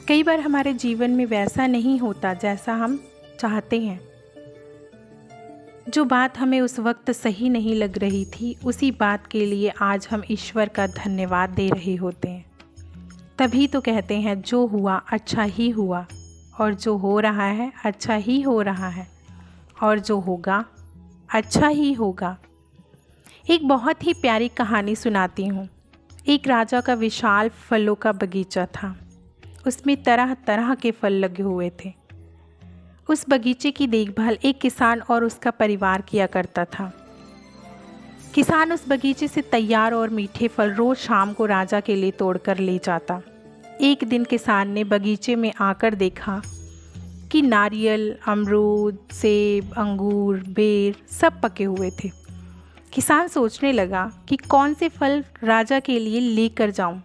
कई बार हमारे जीवन में वैसा नहीं होता जैसा हम चाहते हैं। जो बात हमें उस वक्त सही नहीं लग रही थी, उसी बात के लिए आज हम ईश्वर का धन्यवाद दे रहे होते हैं। तभी तो कहते हैं जो हुआ अच्छा ही हुआ, और जो हो रहा है अच्छा ही हो रहा है, और जो होगा अच्छा ही होगा। एक बहुत ही प्यारी कहानी सुनाती हूँ। एक राजा का विशाल फलों का बगीचा था। उसमें तरह तरह के फल लगे हुए थे। उस बगीचे की देखभाल एक किसान और उसका परिवार किया करता था। किसान उस बगीचे से तैयार और मीठे फल रोज शाम को राजा के लिए तोड़कर ले जाता। एक दिन किसान ने बगीचे में आकर देखा कि नारियल, अमरूद, सेब, अंगूर, बेर सब पके हुए थे। किसान सोचने लगा कि कौन से फल राजा के लिए लेकर जाऊं।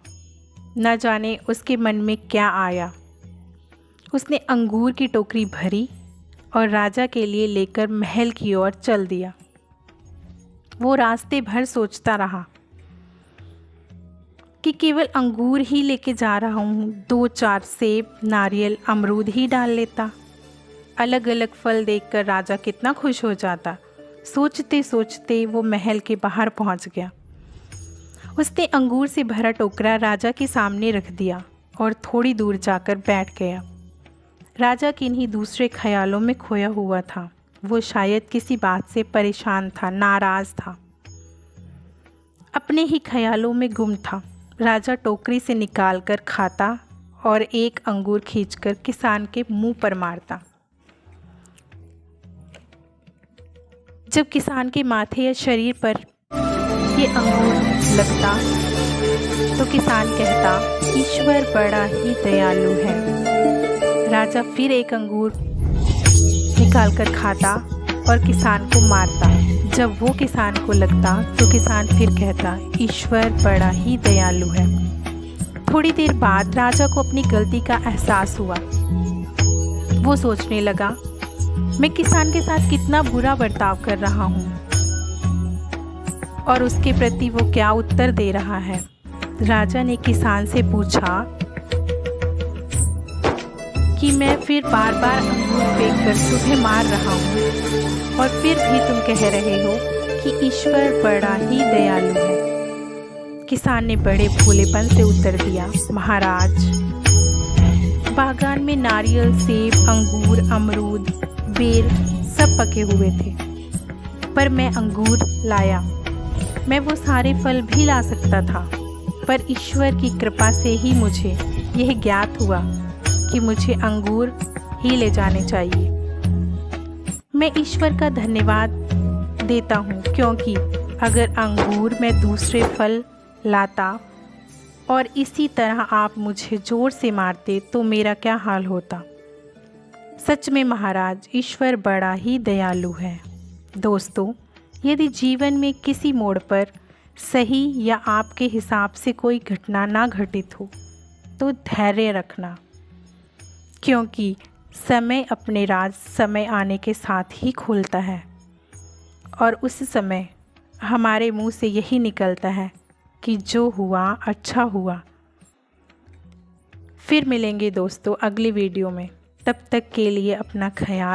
न जाने उसके मन में क्या आया। उसने अंगूर की टोकरी भरी और राजा के लिए लेकर महल की ओर चल दिया। वो रास्ते भर सोचता रहा कि केवल अंगूर ही लेके जा रहा हूँ, 2-4 सेब, नारियल, अमरूद ही डाल लेता। अलग अलग फल देखकर राजा कितना खुश हो जाता। सोचते सोचते वो महल के बाहर पहुँच गया। उसने अंगूर से भरा टोकरा राजा के सामने रख दिया और थोड़ी दूर जाकर बैठ गया। राजा किन्हीं दूसरे ख्यालों में खोया हुआ था। वो शायद किसी बात से परेशान था, नाराज था, अपने ही ख्यालों में गुम था। राजा टोकरी से निकालकर खाता और एक अंगूर खींचकर किसान के मुंह पर मारता। जब किसान के माथे या शरीर पर ये अंगूर लगता तो किसान कहता, ईश्वर बड़ा ही दयालु है। राजा फिर एक अंगूर निकालकर खाता और किसान को मारता। जब वो किसान को लगता तो किसान फिर कहता, ईश्वर बड़ा ही दयालु है। थोड़ी देर बाद राजा को अपनी गलती का एहसास हुआ। वो सोचने लगा, मैं किसान के साथ कितना बुरा बर्ताव कर रहा हूँ और उसके प्रति वो क्या उत्तर दे रहा है। राजा ने किसान से पूछा कि मैं फिर बार बार अंगूर फेंककर तुम्हें मार रहा हूँ और फिर भी तुम कह रहे हो कि ईश्वर बड़ा ही दयालु है। किसान ने बड़े भोलेपन से उत्तर दिया, महाराज, बागान में नारियल, सेब, अंगूर, अमरूद, बेर सब पके हुए थे, पर मैं अंगूर लाया। मैं वो सारे फल भी ला सकता था, पर ईश्वर की कृपा से ही मुझे यह ज्ञात हुआ कि मुझे अंगूर ही ले जाने चाहिए। मैं ईश्वर का धन्यवाद देता हूँ, क्योंकि अगर अंगूर में दूसरे फल लाता और इसी तरह आप मुझे जोर से मारते तो मेरा क्या हाल होता। सच में महाराज, ईश्वर बड़ा ही दयालु है। दोस्तों, यदि जीवन में किसी मोड़ पर सही या आपके हिसाब से कोई घटना ना घटित हो तो धैर्य रखना, क्योंकि समय अपने राज समय आने के साथ ही खोलता है और उस समय हमारे मुंह से यही निकलता है कि जो हुआ अच्छा हुआ। फिर मिलेंगे दोस्तों अगली वीडियो में। तब तक के लिए अपना ख्याल